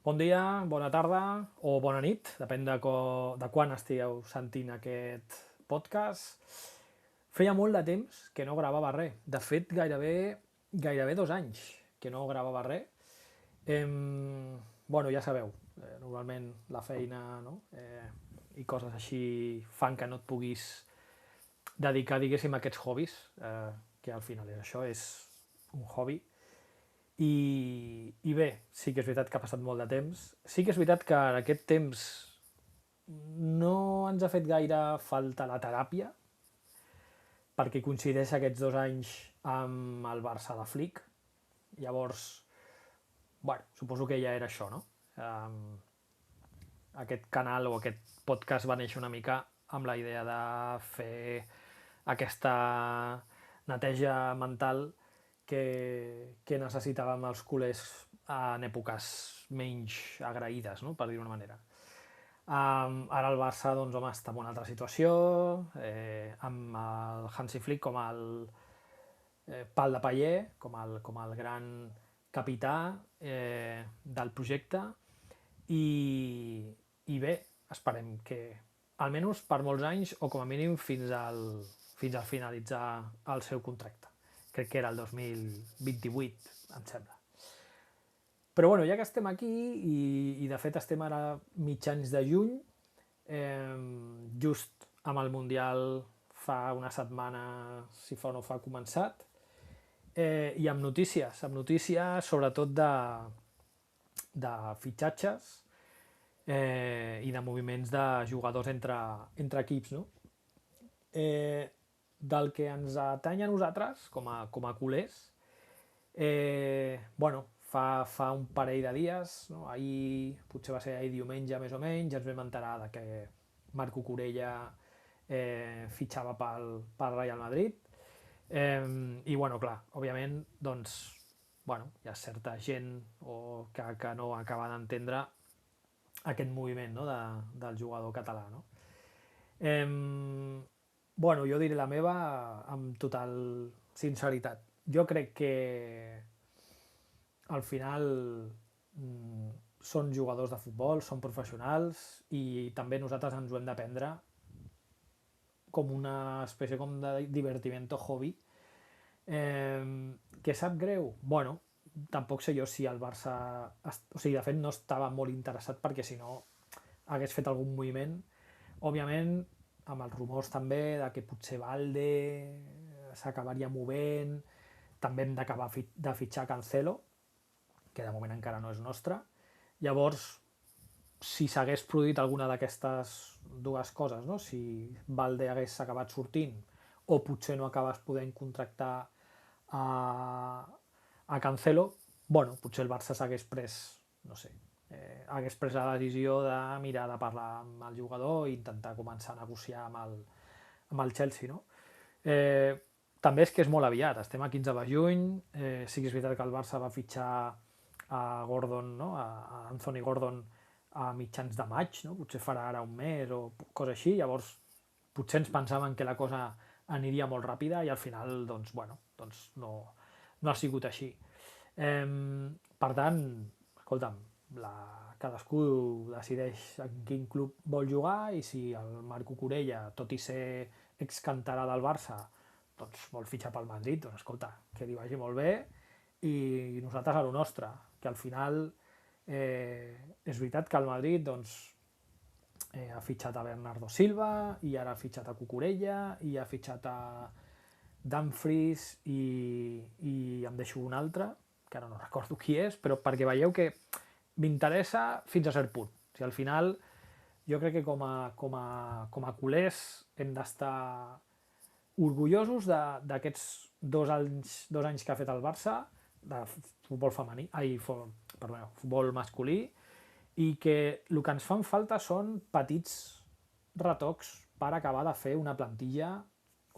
Bon dia, bona tarda o bona nit, depèn de quan estigueu sentint aquest podcast. Feia molt de temps que no gravava res. De fet, gairebé 2 anys que no gravava res. Bueno, ja sabeu, normalment la feina, no? I coses així fan que no et puguis dedicar, diguéssim, a aquests hobbies, que al final això és un hobby. I bé, sí que és veritat que ha passat molt de temps. Sí que és veritat que en aquest temps no ens ha fet gaire falta la teràpia, perquè coincideix aquests 2 anys amb el Barça de Flick. Llavors, bueno, suposo que ja era això, no? Aquest canal o aquest podcast va néixer una mica amb la idea de fer aquesta neteja mental que necessitàvem els culers en èpoques menys agraïdes, no? Per dir d'una manera. Ara el Barça, doncs, home, està en una altra situació, amb el Hansi Flick com el pal de paller, com el gran capità del projecte, i bé, esperem que almenys per molts anys o com a mínim fins a finalitzar el seu contracte. Crec que era el 2028, em sembla. Però bueno, ja que estem aquí, i de fet estem ara mitjans de juny, just amb el Mundial fa una setmana, si fa o no fa, començat, i amb notícies sobretot de fitxatges i de moviments de jugadors entre equips, no? Del que ens atany a nosaltres, com a culers, bueno, fa un parell de dies, no? Ahir, potser va ser ahir diumenge més o menys, ja ens vam enterar de que Marc Cucurella fitxava pel Real Madrid, i bueno, clar, òbviament, doncs, bueno, hi ha certa gent que no acaba d'entendre aquest moviment, no? Del jugador català, no? Bueno, jo diré la meva amb total sinceritat. Jo crec que al final són jugadors de futbol, són professionals, i també nosaltres ens ho hem de prendre com una espècie com de divertimento hobby. Que sap greu? Bueno, tampoc sé jo si el Barça... O sigui, de fet no estava molt interessat, perquè si no hagués fet algun moviment. Òbviament, amb els rumors també de que potser Valde s'acabaria movent, també hem d'acabar de fitxar Cancelo, que de moment encara no és nostre. Llavors, si s'hagués produït alguna d'aquestes dues coses, no? Si Valde hagués acabat sortint o potser no acabes podent contractar a Cancelo, bueno, potser el Barça s'hagués pres, no sé, hagués pres la decisió de mirar de parlar amb el jugador i intentar començar a negociar amb el Chelsea, no? També és que és molt aviat, estem a 15 de juny, sí que és veritat que el Barça va fitxar a Gordon, no? A Anthony Gordon a mitjans de maig, no? Potser farà ara un mes o cosa així, llavors potser ens pensàvem que la cosa aniria molt ràpida i al final, doncs, bueno, doncs no ha sigut així. Per tant, escolta'm, cadascú decideix en quin club vol jugar, i si el Marc Cucurella, tot i ser excanterà del Barça, doncs vol fitxar pel Madrid, doncs escolta, que li vagi molt bé, i nosaltres a lo nostre, que al final és veritat que el Madrid doncs, ha fitxat a Bernardo Silva, i ara ha fitxat a Cucurella, i ha fitxat a Dumfries, i em deixo un altre, que ara no recordo qui és, però perquè veieu que m'interessa fins a cert punt. O sigui, al final, jo crec que com a culers hem d'estar orgullosos d'aquests 2 anys que ha fet el Barça de futbol femení, futbol masculí, i que el que ens fan falta són petits retocs per acabar de fer una plantilla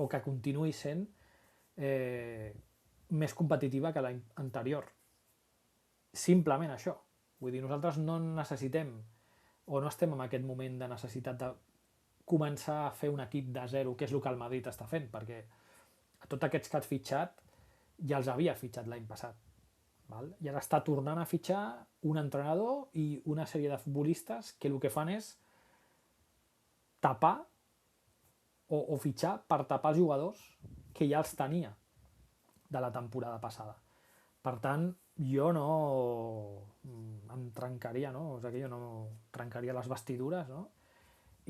o que continuï sent més competitiva que l'any anterior. Simplement això. Vull dir, nosaltres no necessitem o no estem en aquest moment de necessitat de començar a fer un equip de zero, que és el que el Madrid està fent, perquè a tots aquests que has fitxat ja els havia fitxat l'any passat. val? I ara està tornant a fitxar un entrenador i una sèrie de futbolistes que el que fan és tapar o fitxar per tapar els jugadors que ja els tenia de la temporada passada. Per tant, jo no em trencaria, no? O sigui, jo no trencaria les vestidures, no?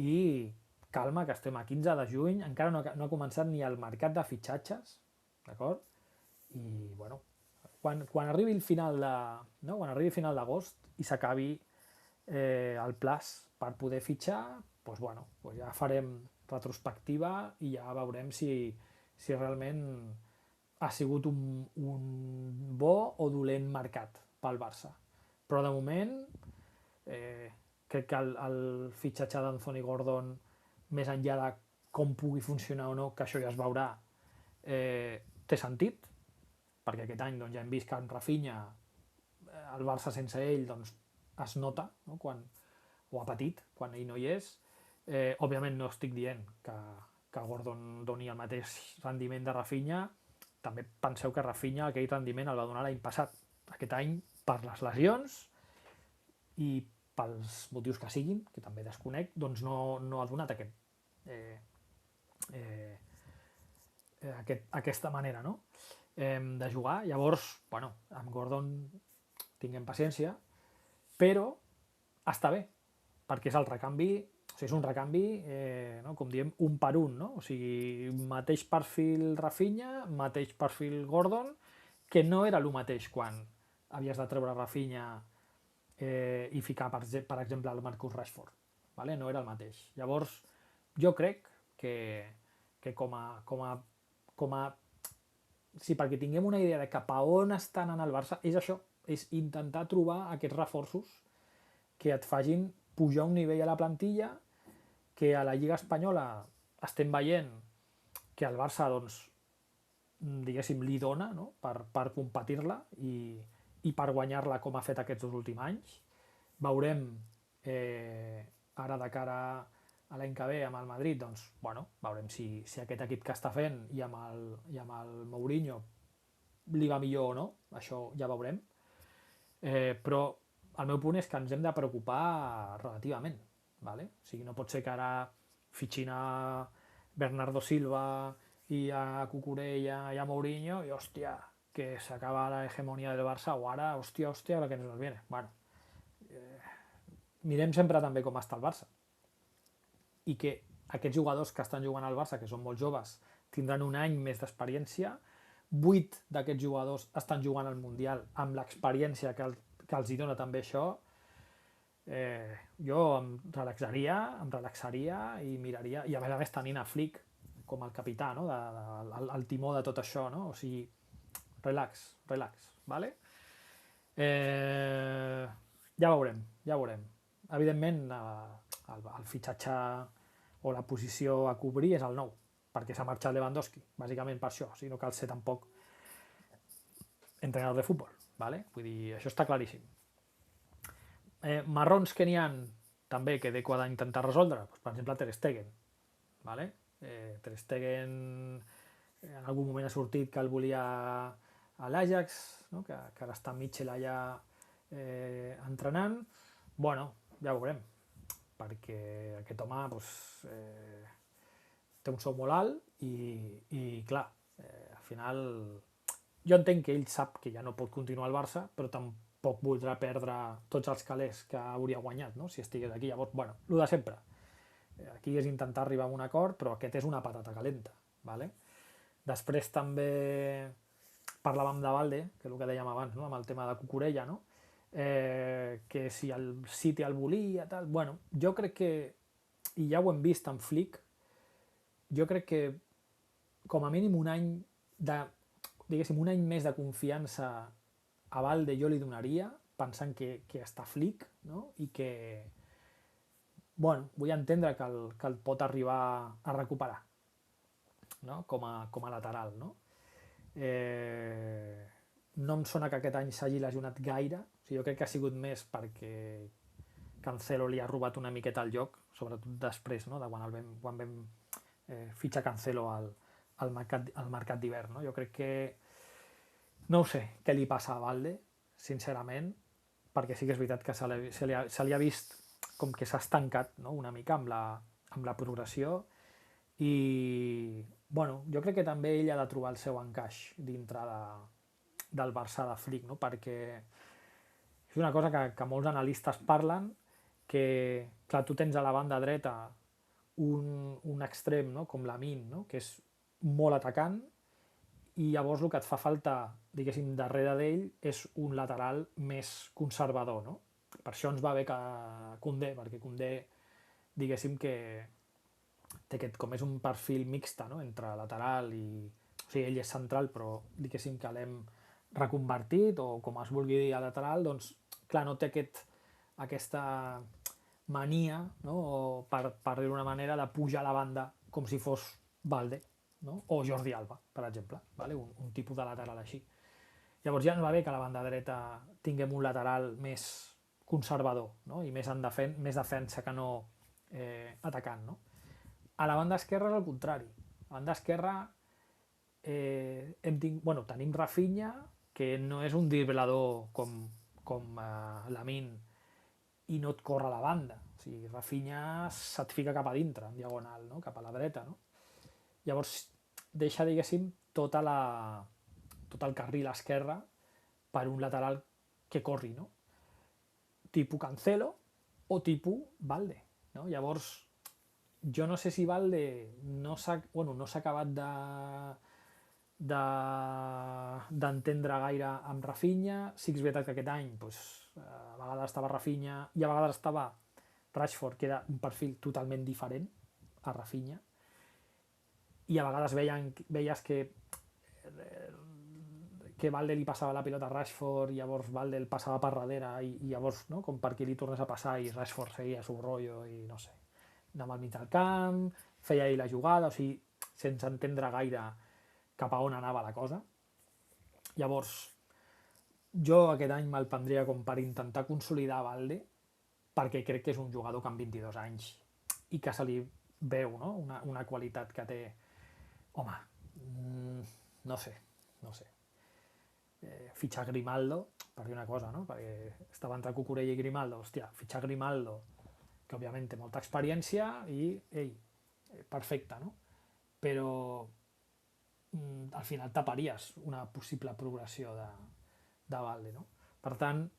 I calma, que estem a 15 de juny, encara no ha començat ni el mercat de fitxatges, d'acord? I, bueno, quan arribi el final de, no? Quan arribi el final d'agost i s'acabi el plaç per poder fitxar, doncs, bueno, doncs ja farem retrospectiva i ja veurem si realment ha sigut un bo o dolent mercat pel Barça. Però de moment crec que el fitxatge d'Anthony Gordon, més enllà de com pugui funcionar o no, que això ja es veurà, té sentit, perquè aquest any doncs, ja hem vist que en Rafinha, el Barça sense ell, doncs, es nota, no? O ha patit quan ell no hi és. Òbviament no estic dient que Gordon doni el mateix rendiment de Rafinha. També penseu que Rafinha aquell rendiment el va donar l'any passat. Aquest any, per les lesions i pels motius que siguin, que també desconec, doncs no ha donat aquesta manera, no? De jugar. Llavors, bueno, amb Gordon tinguem paciència, però està bé, perquè és el recanvi, o sigui, és un recanvi, no? Com diem, un per un, no? O sigui, mateix perfil Rafinha, mateix perfil Gordon, que no era el mateix quan havies de treure Rafinha i ficar, per exemple, el Marcus Rashford. Vale? No era el mateix. Llavors, jo crec que com a sí, perquè tinguem una idea de cap a on està anant el Barça, és això, és intentar trobar aquests reforços que et facin pujar un nivell a la plantilla, que a la Lliga Espanyola estem veient que el Barça, doncs, diguéssim, li dona, no? per competir-la i per guanyar-la com ha fet aquests 2 últims anys. Veurem ara de cara a l'any que ve amb el Madrid, doncs, bueno, veurem si aquest equip que està fent i amb el Mourinho li va millor o no, això ja veurem. Però el meu punt és que ens hem de preocupar relativament, vale? O sigui, no pot ser que ara fitxin a Bernardo Silva i a Cucurella i a Mourinho i, hòstia, que s'acaba la hegemonia del Barça o ara, hòstia, la que nos viene. Bueno, mirem sempre també com està el Barça i que aquests jugadors que estan jugant al Barça, que són molt joves, tindran un any més d'experiència. 8 d'aquests jugadors estan jugant al Mundial amb l'experiència que els hi dona també això. Jo em relaxaria i miraria, i a més tenint a Flick com el capità, no? El timó de tot això, no? O sigui, relax, vale? Ja veurem. Evidentment, el fitxatge o la posició a cobrir és el 9, perquè s'ha marxat Lewandowski, bàsicament per això, o sigui, no cal ser tampoc entrenador de futbol, vale? Vull dir, això està claríssim. Marrons que n'hi ha també que Deco ha d'intentar resoldre, doncs, per exemple, Ter Stegen, vale? Ter Stegen en algun moment ha sortit que el volia a l'Ajax, no? que ara està Mitchell allà entrenant. Bueno, ja veurem, perquè aquest home doncs, té un sou molt alt i clar, al final jo entenc que ell sap que ja no pot continuar al Barça, però tampoc voldrà perdre tots els calés que hauria guanyat, no? Si estigués aquí. Llavors, bueno, el de sempre. Aquí és intentar arribar a un acord, però aquest és una patata calenta, vale? Després també parlàvem de Balde, que és el que dèiem abans, no? Amb el tema de Cucurella, no? Que si el City el volia, tal. Bueno, jo crec que, i ja ho hem vist amb Flick, jo crec que com a mínim un any un any més de confiança a Balde jo li donaria, pensant que està Flick, no? I que, bueno, vull entendre que el pot arribar a recuperar, no? Com a lateral, no? No em sona que aquest any s'hagi lesionat gaire, o sigui, jo crec que ha sigut més perquè Cancelo li ha robat una miqueta el joc, sobretot després, no? De quan vam fitxar Cancelo al mercat d'hivern, no? Jo crec que no ho sé què li passa a Balde, sincerament, perquè sí que és veritat que se li ha vist com que s'ha estancat, no? Una mica amb la progressió i bueno, jo crec que també ell ha de trobar el seu encaix dintre del Barça de Flick, no? Perquè és una cosa que molts analistes parlen, que clar, tu tens a la banda dreta un extrem, no? Com Lamine, no? Que és molt atacant, i llavors el que et fa falta, diguéssim, darrere d'ell és un lateral més conservador, no? Per això ens va bé que Koundé, perquè Koundé, diguéssim que té aquest, com és un perfil mixta, no? Entre lateral i... O sigui, ell és central, però diguéssim que l'hem reconvertit, o com es vulgui dir a lateral, doncs, clar, no té aquesta mania, no? O per dir-ho d'una manera, de pujar a la banda com si fos Valde, no? O Jordi Alba, per exemple, vale? Un tipus de lateral així. Llavors ja ens va bé que a la banda dreta tinguem un lateral més conservador, no? I més defensa que no atacant, no? A la banda esquerra és el contrari. A la banda esquerra tenim Rafinha, que no és un driblador com Lamine, i no et corre a la banda. O sigui, Rafinha se't fica cap a dintre, en diagonal, no? Cap a la dreta, no? Llavors deixa, diguéssim, tot el carril esquerre per un lateral que corri, no? Tipus Cancelo o tipus Valde, no? Llavors, jo no sé si Valde no s'ha acabat d'entendre gaire amb Rafinha. Sí que és veritat que aquest any doncs, a vegades estava Rafinha i a vegades estava Rashford, que era un perfil totalment diferent a Rafinha, i a vegades veies que Valde li passava la pilota a Rashford i llavors Valde el passava per darrere i llavors, no? Com perquè li tornés a passar i Rashford seguia su rotllo i no sé, anava al mig del camp, feia ell la jugada, o sigui, sense entendre gaire cap a on anava la cosa. Llavors, jo aquest any me'l prendria com per intentar consolidar Valde, perquè crec que és un jugador que amb 22 anys i que se li veu, no? Una qualitat que té. Home, no sé. Fitxar Grimaldo, per dir una cosa, no? Perquè estava entre Cucurella i Grimaldo. Hòstia, fitxar Grimaldo, que òbviament té molta experiència i, ei, perfecte, no? Però al final taparies una possible progressió de Valde, no? Per tant,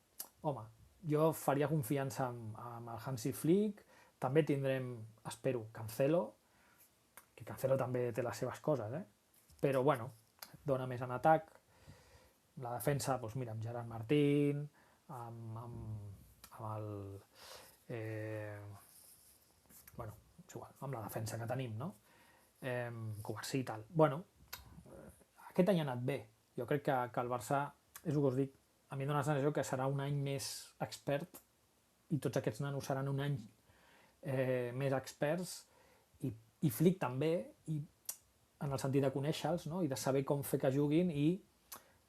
home, jo faria confiança amb el Hansi Flick. També tindrem, espero, Cancelo, que Cancelo també té les seves coses, però bueno, dona més en atac. La defensa, doncs mira, amb Gerard Martín, amb el... bueno, és igual, amb la defensa que tenim, no? Covarsí i tal. Bueno, aquest any ha anat bé. Jo crec que el Barça, és el que us dic, a mi em dona la sensació que serà un any més expert i tots aquests nanos seran un any més experts i Flick també, i en el sentit de conèixer-los, no? I de saber com fer que juguin i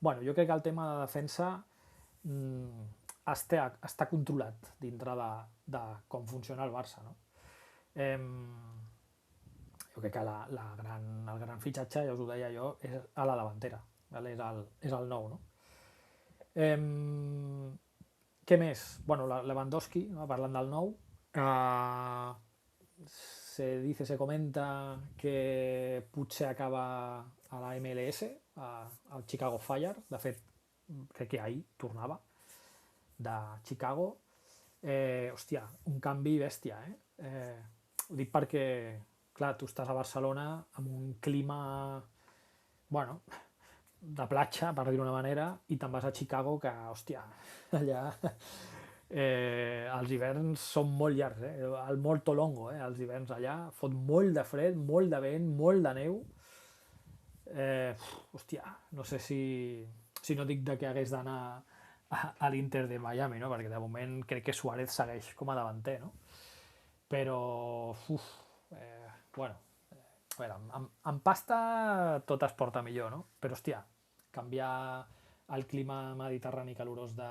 bueno, jo crec que el tema de defensa està controlat dintre de com funciona el Barça, no? Jo crec que el gran fitxatge, ja us ho deia jo, és a la davantera, vale? És el nou, no? Què més? Bueno, Lewandowski, no? Parlant del nou, se comenta que potser acaba a la MLS, al Chicago Fire. De fet, crec que ahir tornava de Chicago. Hòstia, un canvi bèstia, ho dic perquè, clar, tu estàs a Barcelona amb un clima, bueno, de platja, per dir-ho d'una manera, i te'n vas a Chicago, que, hòstia, allà els hiverns són molt llargs, el Molto Longo, els hiverns allà, fot molt de fred, molt de vent, molt de neu. Hòstia, no sé si no dic que hagués d'anar a l'Inter de Miami, no? Perquè de moment crec que Suárez segueix com a davanter, no? Però, bueno, a veure, amb pasta tot es porta millor, no? Però, hòstia, canviar el clima mediterrani calorós de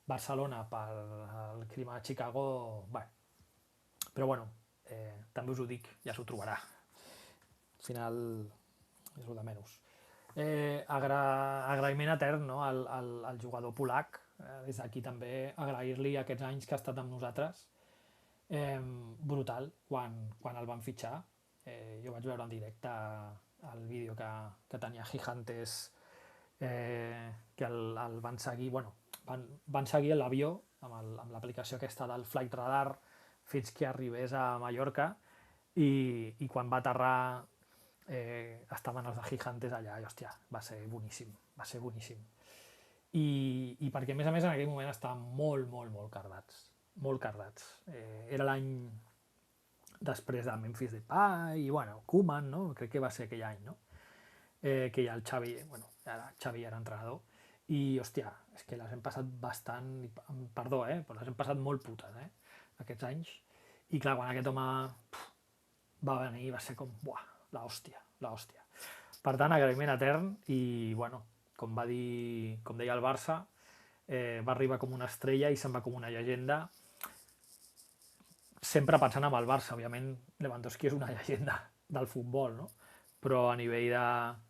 Barcelona pel clima de Chicago, bé. Però, bueno, també us ho dic, ja s'ho trobarà. Al final és el de menys. Agraïment etern, no? al jugador polac. Des d'aquí també agrair-li aquests anys que ha estat amb nosaltres. Brutal quan el van fitxar. Jo vaig veure en directe el vídeo que tenia Gigantes, que el van seguir, van seguir l'avió amb l'aplicació aquesta del Flight Radar fins que arribés a Mallorca i quan va aterrar estaven els de Gigantes allà i hòstia, va ser boníssim. I perquè a més en aquell moment estaven molt cardats. Era l'any després de Memphis Depay i Koeman, no? Crec que va ser aquell any, no? Que ja el Xavi, Xavi era entrenador i hòstia, és que les hem passat bastant, perdó, però les hem passat molt putes, aquests anys. I clar, quan aquest home va venir va ser com, l'hòstia. Per tant, agraïment etern i, com deia el Barça, va arribar com una estrella i se'n va com una llegenda, sempre pensant en el Barça. Òbviament, Lewandowski és una llegenda del futbol, no? Però a nivell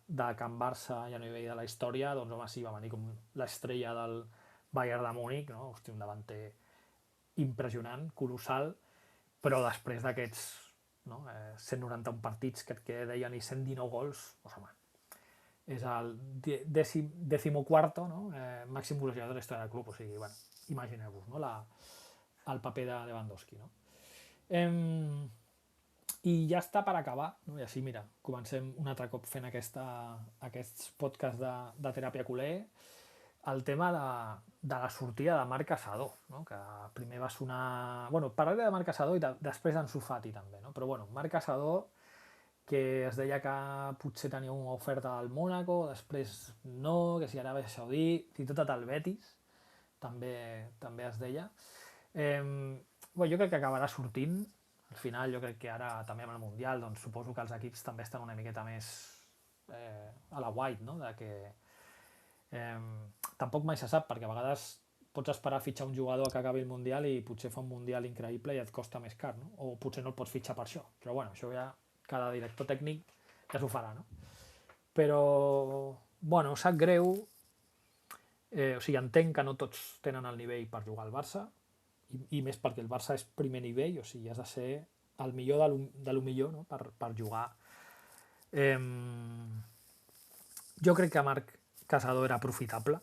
de Can Barça i a nivell de la història, doncs home, sí, va venir com l'estrella del Bayern de Múnich, no? Hosti, un davanter impressionant, colossal, però després d'aquests 191 partits que deien i 119 gols, doncs home, és el 14º, no? Màxim golejador de la història del club, o sigui, imagineu-vos, no? El paper de Lewandowski, no? I ja està per acabar, no? I així, mira, comencem un altre cop fent aquests podcasts de teràpia culer, el tema de la sortida de Marc Caçador, no? Que primer va sonar... parlaré de Marc Caçador i després d'Ansu Fati també, no? Però Marc Caçador, que es deia que potser tenia una oferta al Mónaco, després no, que si Aràbia Saudí, fins i tot el Betis, també es deia. Jo crec que acabarà sortint. Al final jo crec que ara també amb el Mundial doncs suposo que els equips també estan una miqueta més a la white, no? De que tampoc mai se sap, perquè a vegades pots esperar a fitxar un jugador que acabi el Mundial i potser fa un Mundial increïble i et costa més car, no? O potser no el pots fitxar per això, però això ja cada director tècnic ja s'ho farà, no? Però sap greu, o sigui, entenc que no tots tenen el nivell per jugar al Barça, i més perquè el Barça és primer nivell, o sigui, has de ser el millor de lo millor, no? per jugar. Jo crec que Marc Caçador era aprofitable,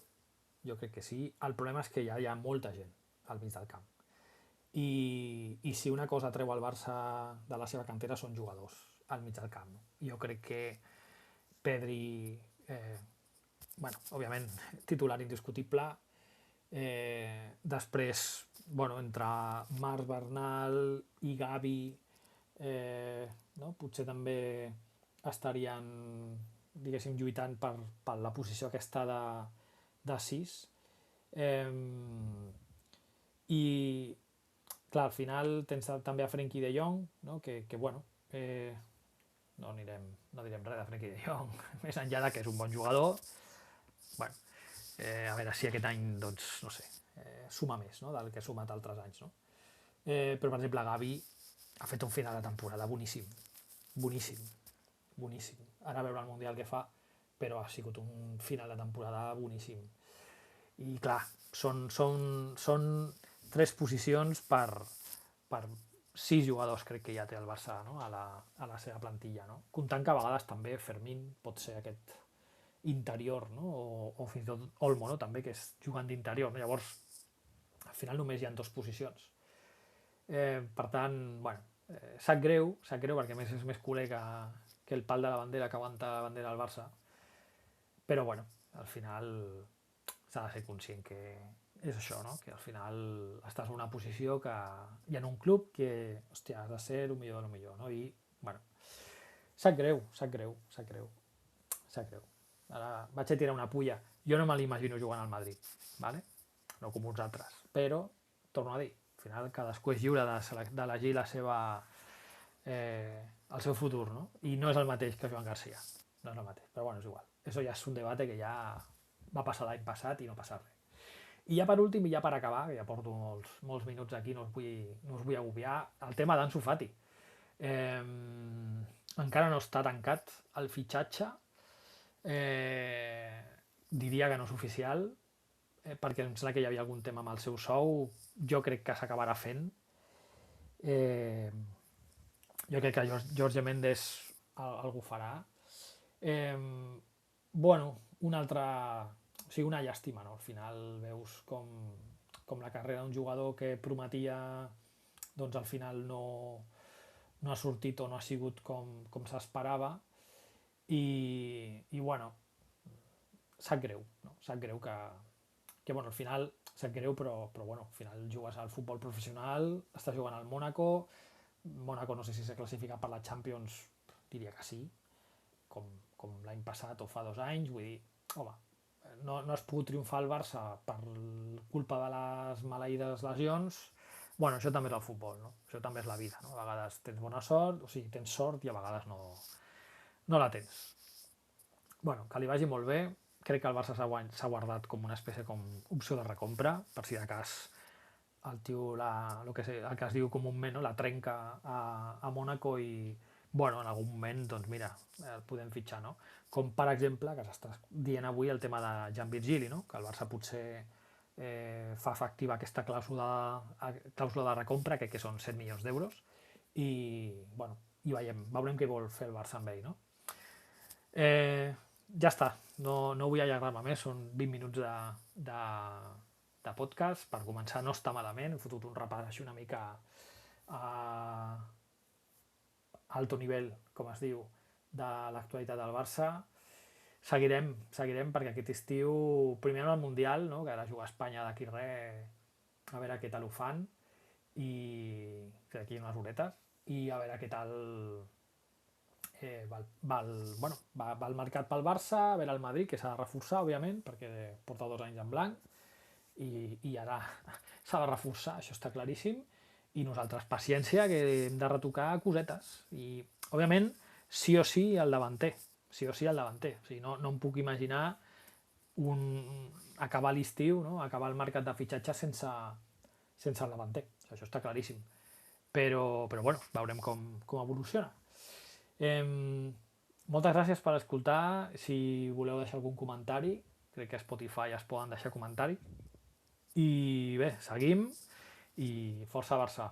jo crec que sí. El problema és que ja hi ha molta gent al mig del camp. I si una cosa treu al Barça de la seva cantera són jugadors al mig del camp. No? Jo crec que Pedri, òbviament, titular indiscutible. Després, entre Marc Bernal i Gavi, potser també estarien, diguéssim, lluitant per la posició aquesta de 6. I clar, al final tens també a Frenkie de Jong, no? que no direm res de Frenkie de Jong, més enllà de que és un bon jugador. A veure si aquest any, doncs, no sé, suma més, no? Del que ha sumat altres anys, no? Però, per exemple, Gavi ha fet un final de temporada boníssim. Ara a veure el Mundial que fa, però ha sigut un final de temporada boníssim. I, clar, són 3 posicions per 6 jugadors, crec que ja té el Barça, no? a la seva plantilla, no? Comptant que a vegades també Fermín pot ser aquest interior, no? o fins i tot Olmo, no? També, que és jugant d'interior, no? Llavors al final només hi ha 2 posicions, per tant, sap greu perquè a més és més culer que el pal de la bandera que aguanta la bandera del Barça, però al final s'ha de ser conscient que és això, no? Que al final estàs en una posició que hi ha en un club que, hòstia, has de ser el millor de lo millor, no? I, sap greu. Ara vaig a tirar una pulla. Jo no me l'imagino jugant al Madrid, ¿vale? No com uns altres, però torno a dir, al final cadascú és lliure d'elegir el seu futur, no? I no és el mateix que Joan Garcia, no és el mateix, però és igual. Eso ja és un debat que ja va passar l'any passat i no passa res. I ja per últim, i ja per acabar, que ja porto molts minuts aquí, no us vull agobiar, el tema d'Ansu Fati. Encara no està tancat el fitxatge, Diria que no és oficial, perquè em sembla que hi havia algun tema amb el seu sou. Jo crec que s'acabarà fent. Eh, jo crec que Jorge Méndez algú farà. Eh, bueno, una altra... O sigui, una llàstima, no? Al final veus com la carrera d'un jugador que prometia, doncs al final no ha sortit o no ha sigut com s'esperava. I bueno, sap greu, no? Sap greu que bueno, al final sap greu, però bueno, al final jugues al futbol professional, estàs jugant al Mónaco no sé si s'ha classificat per la Champions, diria que sí, com l'any passat o fa 2 anys, vull dir, home, no has pogut triomfar al Barça per culpa de les maleïdes lesions. Bueno, això també és el futbol, no? Això també és la vida, no? A vegades tens bona sort, o sigui, tens sort i a vegades no la tens. Bueno, que li vagi molt bé. Crec que el Barça s'ha guardat com una espècie com opció de recompra, per si de cas el tio, el que es diu comúment, no? La trenca a Mónaco i, bueno, en algun moment, doncs mira, el podem fitxar, no? Com, per exemple, que s'està dient avui el tema de Jan Virgili, no? Que el Barça potser fa efectiva aquesta clàusula de recompra, que són 7 milions d'euros, i, bueno, i veurem què vol fer el Barça amb ell, no? Ja està, no vull allargar-me més, són 20 minuts de podcast. Per començar no està malament, he fotut un repàs així una mica a alto nivell, com es diu, de l'actualitat del Barça. Seguirem perquè aquest estiu, primer en el Mundial, no? Que ara juga a Espanya d'aquí res, a veure què tal ho fan, i d'aquí unes horetes, i a veure què tal va el mercat pel Barça, a veure el Madrid, que s'ha de reforçar, òbviament, perquè porta 2 anys en blanc, i ara s'ha de reforçar, això està claríssim, i nosaltres paciència, que hem de retocar cosetes, i òbviament sí o sí el davanter, o sigui, no em puc imaginar acabar l'estiu, no? Acabar el mercat de fitxatge sense el davanter, això està claríssim, però bueno, veurem com evoluciona. Moltes gràcies per escoltar. Si voleu deixar algun comentari, crec que a Spotify es poden deixar comentaris, i bé, seguim i força Barça.